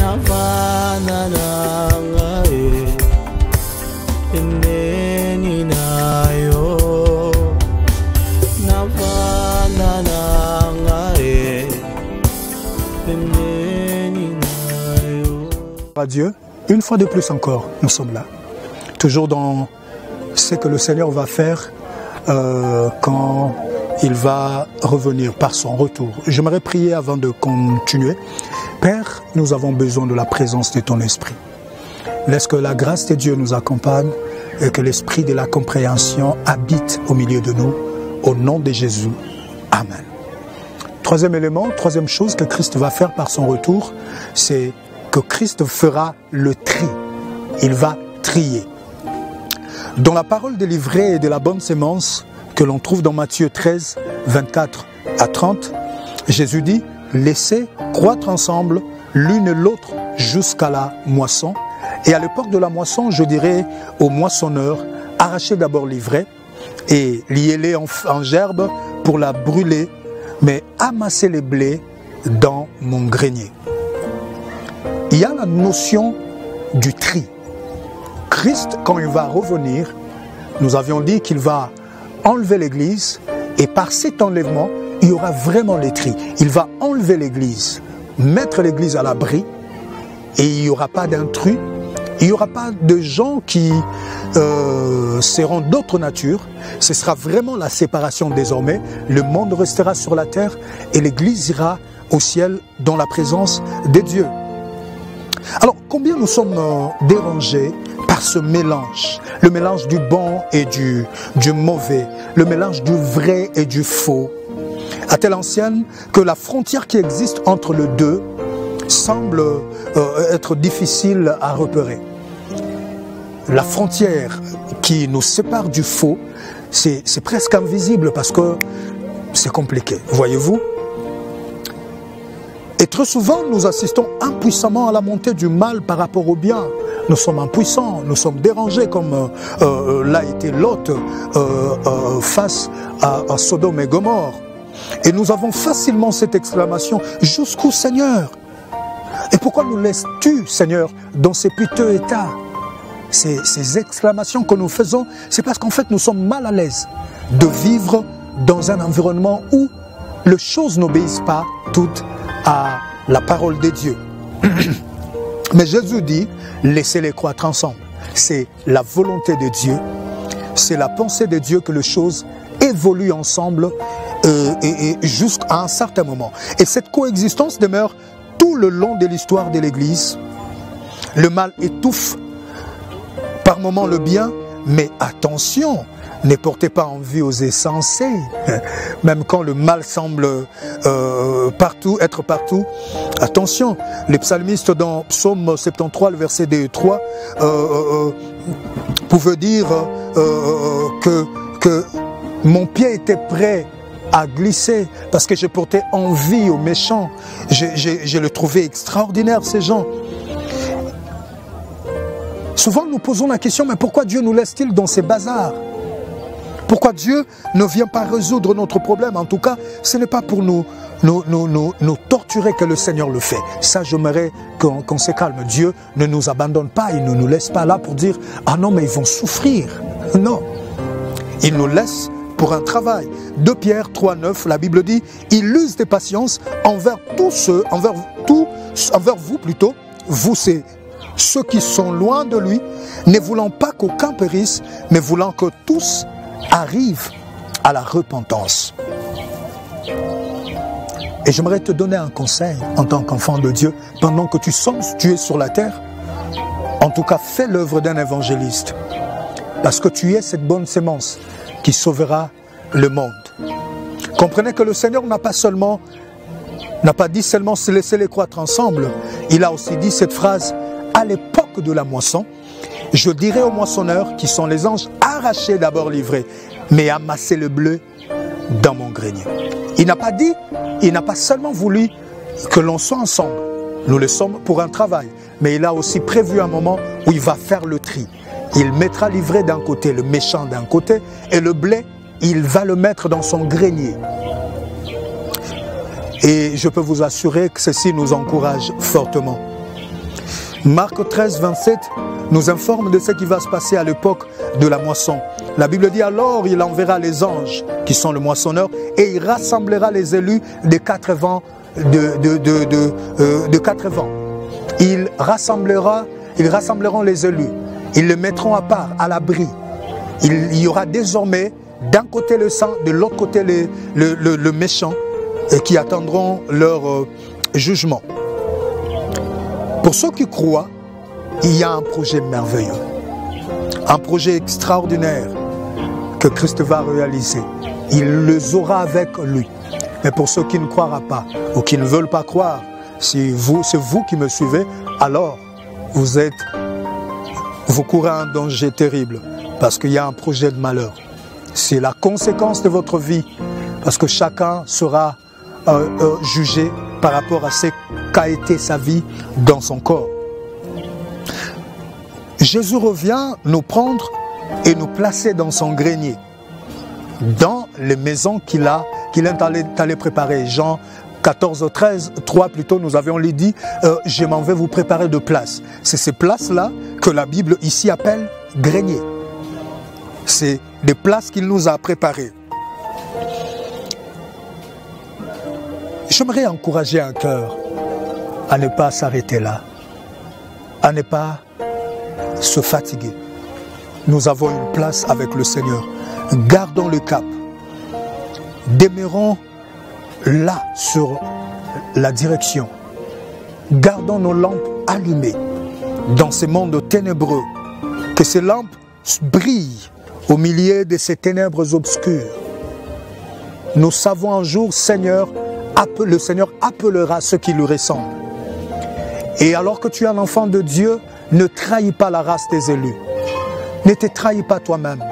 navana nangae eneni nayo navana nangae eneni nayo. À Dieu, une fois de plus encore, nous sommes là, toujours dans ce que le Seigneur va faire quand il va revenir par son retour. J'aimerais prier avant de continuer. Père, nous avons besoin de la présence de ton esprit. Laisse que la grâce de Dieu nous accompagne et que l'esprit de la compréhension habite au milieu de nous. Au nom de Jésus. Amen. Troisième élément, troisième chose que Christ va faire par son retour, c'est que Christ fera le tri. Il va trier. Dans la parole de l'ivraie et de la bonne sémence que l'on trouve dans Matthieu 13, 24 à 30, Jésus dit « Laissez croître ensemble l'une et l'autre jusqu'à la moisson. Et à l'époque de la moisson, je dirais aux moissonneurs, arrachez d'abord l'ivraie et liez-les en gerbe pour la brûler, mais amassez les blés dans mon grenier. » Il y a la notion du tri. Christ, quand il va revenir, nous avions dit qu'il va enlever l'Église et par cet enlèvement, il y aura vraiment les tri. Il va enlever l'Église, mettre l'Église à l'abri et il n'y aura pas d'intrus, il n'y aura pas de gens qui seront d'autre nature. Ce sera vraiment la séparation désormais. Le monde restera sur la terre et l'Église ira au ciel dans la présence des dieux. Alors, combien nous sommes dérangés par ce mélange, le mélange du bon et du mauvais, le mélange du vrai et du faux, à telle enseigne que la frontière qui existe entre les deux semble être difficile à repérer. La frontière qui nous sépare du faux, c'est presque invisible parce que c'est compliqué, voyez-vous. Et très souvent, nous assistons impuissamment à la montée du mal par rapport au bien. Nous sommes impuissants, nous sommes dérangés comme l'a été Lot face à Sodome et Gomorrhe. Et nous avons facilement cette exclamation, jusqu'où Seigneur? Et pourquoi nous laisses-tu, Seigneur, dans ces piteux états? Ces exclamations que nous faisons, c'est parce qu'en fait nous sommes mal à l'aise de vivre dans un environnement où les choses n'obéissent pas toutes à la parole de Dieu. Mais Jésus dit, laissez-les croître ensemble. C'est la volonté de Dieu, c'est la pensée de Dieu que les choses évoluent ensemble et jusqu'à un certain moment. Et cette coexistence demeure tout le long de l'histoire de l'Église. Le mal étouffe par moments le bien, mais attention, ne portez pas envie aux insensés, même quand le mal semble être partout. Attention, les psalmistes dans Psaume 73, le verset 2 et 3, pouvaient dire que mon pied était prêt à glisser parce que je portais envie aux méchants. Je le trouvais extraordinaire, ces gens. Souvent nous posons la question, mais pourquoi Dieu nous laisse-t-il dans ces bazars? Pourquoi Dieu ne vient pas résoudre notre problème? En tout cas, ce n'est pas pour nous torturer que le Seigneur le fait. Ça, j'aimerais qu'on se calme. Dieu ne nous abandonne pas, il ne nous laisse pas là pour dire « Ah non, mais ils vont souffrir ». Non, il nous laisse pour un travail. 2 Pierre 3, 9, la Bible dit « Il use des patiences envers vous plutôt, vous c'est ceux qui sont loin de lui, ne voulant pas qu'aucun périsse, mais voulant que tous arrivent à la repentance. » Et j'aimerais te donner un conseil en tant qu'enfant de Dieu, pendant que tu es sur la terre, en tout cas fais l'œuvre d'un évangéliste, parce que tu es cette bonne sémence qui sauvera le monde. Comprenez que le Seigneur n'a pas dit seulement se laisser-les croître ensemble, il a aussi dit cette phrase, à l'époque de la moisson, je dirai aux moissonneurs qui sont les anges, arrachez d'abord l'ivraie, mais amassez le bleu dans mon grenier. Il n'a pas seulement voulu que l'on soit ensemble, nous le sommes pour un travail, mais il a aussi prévu un moment où il va faire le tri. Il mettra l'ivraie d'un côté, le méchant d'un côté, et le blé, il va le mettre dans son grenier. Et je peux vous assurer que ceci nous encourage fortement. Marc 13, 27 nous informe de ce qui va se passer à l'époque de la moisson. La Bible dit alors il enverra les anges qui sont le moissonneur et il rassemblera les élus des 4 vents de 4 vents. Ils rassembleront les élus. Ils les mettront à part, à l'abri. Il y aura désormais d'un côté le sang, de l'autre côté le méchant qui attendront leur jugement. Pour ceux qui croient, il y a un projet merveilleux, un projet extraordinaire que Christ va réaliser. Il les aura avec lui. Mais pour ceux qui ne croiront pas ou qui ne veulent pas croire, si c'est vous qui me suivez, alors vous courez un danger terrible parce qu'il y a un projet de malheur. C'est la conséquence de votre vie parce que chacun sera jugé par rapport à ce qu'a été sa vie dans son corps. Jésus revient nous prendre et nous placer dans son grenier, dans les maisons qu'il est allé préparer. Jean 14, 13, 3 plutôt, nous avions dit « Je m'en vais vous préparer de places ». C'est ces places-là que la Bible ici appelle grenier. C'est des places qu'il nous a préparées. J'aimerais encourager un cœur à ne pas s'arrêter là, à ne pas se fatiguer. Nous avons une place avec le Seigneur. Gardons le cap. Demeurons là sur la direction. Gardons nos lampes allumées dans ce monde ténébreux. Que ces lampes brillent au milieu de ces ténèbres obscures. Nous savons un jour, le Seigneur appellera ceux qui lui ressemblent. Et alors que tu es un enfant de Dieu, ne trahis pas la race des élus. Ne te trahis pas toi-même.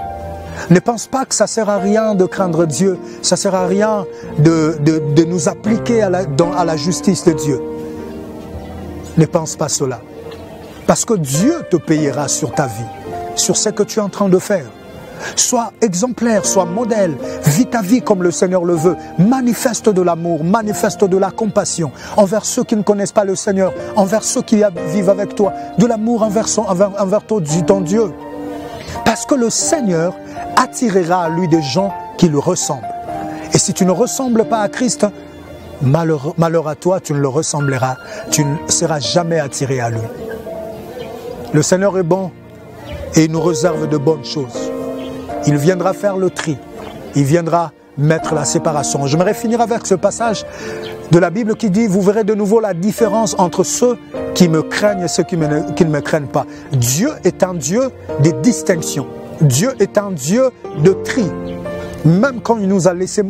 Ne pense pas que ça ne sert à rien de craindre Dieu. Ça ne sert à rien de nous appliquer à la justice de Dieu. Ne pense pas cela. Parce que Dieu te payera sur ta vie, sur ce que tu es en train de faire. Sois exemplaire, sois modèle, vis ta vie comme le Seigneur le veut, manifeste de l'amour, manifeste de la compassion envers ceux qui ne connaissent pas le Seigneur, envers ceux qui vivent avec toi, de l'amour envers ton Dieu. Parce que le Seigneur attirera à lui des gens qui le ressemblent. Et si tu ne ressembles pas à Christ, malheur à toi, tu ne le ressembleras, tu ne seras jamais attiré à lui. Le Seigneur est bon et il nous réserve de bonnes choses. Il viendra faire le tri. Il viendra mettre la séparation. J'aimerais finir avec ce passage de la Bible qui dit « Vous verrez de nouveau la différence entre ceux qui me craignent et ceux qui ne me craignent pas. » Dieu est un Dieu de distinction. Dieu est un Dieu de tri. Même quand il nous a laissé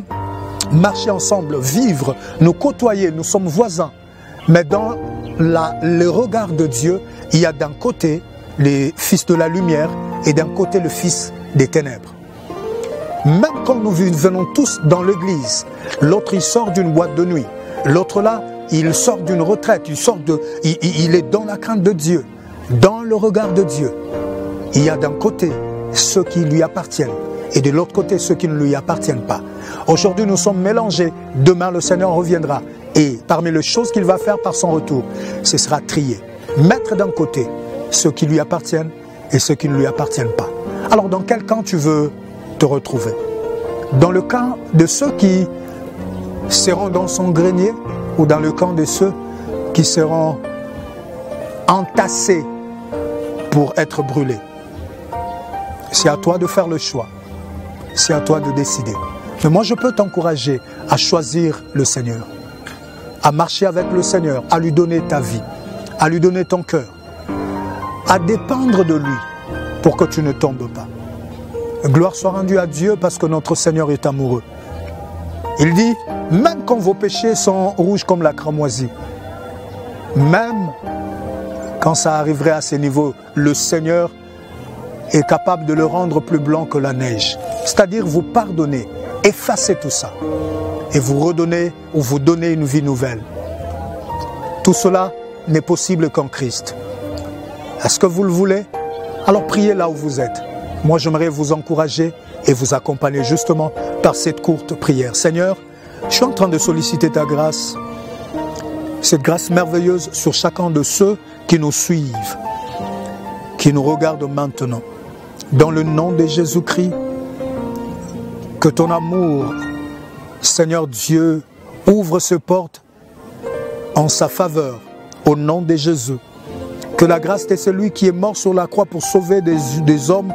marcher ensemble, vivre, nous côtoyer, nous sommes voisins. Mais dans le regard de Dieu, il y a d'un côté les fils de la lumière et d'un côté le fils des ténèbres. Même quand nous venons tous dans l'église, l'autre il sort d'une boîte de nuit, l'autre là il sort d'une retraite, il est dans la crainte de Dieu, dans le regard de Dieu. Il y a d'un côté ceux qui lui appartiennent et de l'autre côté ceux qui ne lui appartiennent pas. Aujourd'hui nous sommes mélangés, demain le Seigneur reviendra et parmi les choses qu'il va faire par son retour, ce sera trier, mettre d'un côté ceux qui lui appartiennent et ceux qui ne lui appartiennent pas. Alors dans quel camp tu veux te retrouver? Dans le camp de ceux qui seront dans son grenier ou dans le camp de ceux qui seront entassés pour être brûlés? C'est à toi de faire le choix. C'est à toi de décider. Mais moi je peux t'encourager à choisir le Seigneur, à marcher avec le Seigneur, à lui donner ta vie, à lui donner ton cœur, à dépendre de lui pour que tu ne tombes pas. Gloire soit rendue à Dieu parce que notre Seigneur est amoureux. Il dit, même quand vos péchés sont rouges comme la cramoisie, même quand ça arriverait à ces niveaux, le Seigneur est capable de le rendre plus blanc que la neige. C'est-à-dire vous pardonner, effacer tout ça et vous redonner ou vous donner une vie nouvelle. Tout cela n'est possible qu'en Christ. Est-ce que vous le voulez? Alors priez là où vous êtes. Moi j'aimerais vous encourager et vous accompagner justement par cette courte prière. Seigneur, je suis en train de solliciter ta grâce, cette grâce merveilleuse sur chacun de ceux qui nous suivent, qui nous regardent maintenant. Dans le nom de Jésus-Christ, que ton amour, Seigneur Dieu, ouvre ses portes en sa faveur, au nom de Jésus. Que la grâce de celui qui est mort sur la croix pour sauver des hommes,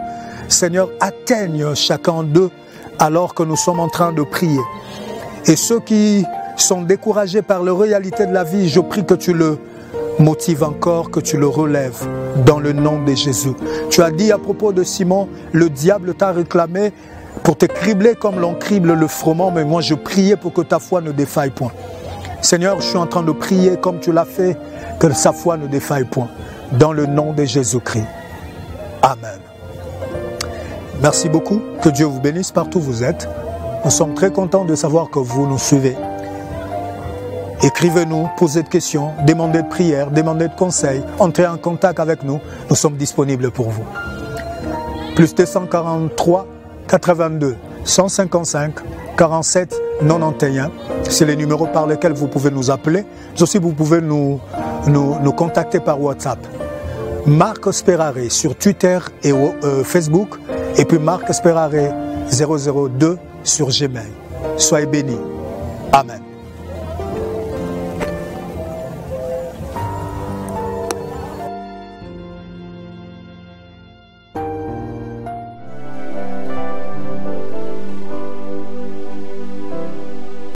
Seigneur, atteigne chacun d'eux alors que nous sommes en train de prier. Et ceux qui sont découragés par la réalité de la vie, je prie que tu le motives encore, que tu le relèves dans le nom de Jésus. Tu as dit à propos de Simon, le diable t'a réclamé pour te cribler comme l'on crible le froment, mais moi je priais pour que ta foi ne défaille point. Seigneur, je suis en train de prier comme tu l'as fait, que sa foi ne défaille point. Dans le nom de Jésus-Christ. Amen. Merci beaucoup. Que Dieu vous bénisse partout où vous êtes. Nous sommes très contents de savoir que vous nous suivez. Écrivez-nous, posez des questions, demandez de prières, demandez de conseils, entrez en contact avec nous. Nous sommes disponibles pour vous. Plus 243 82 155 47 91. C'est les numéros par lesquels vous pouvez nous appeler. Aussi, vous pouvez nous contacter par WhatsApp. Marc Sperare sur Twitter et Facebook. Et puis Marc Sperare 002 sur Gmail. Soyez bénis. Amen.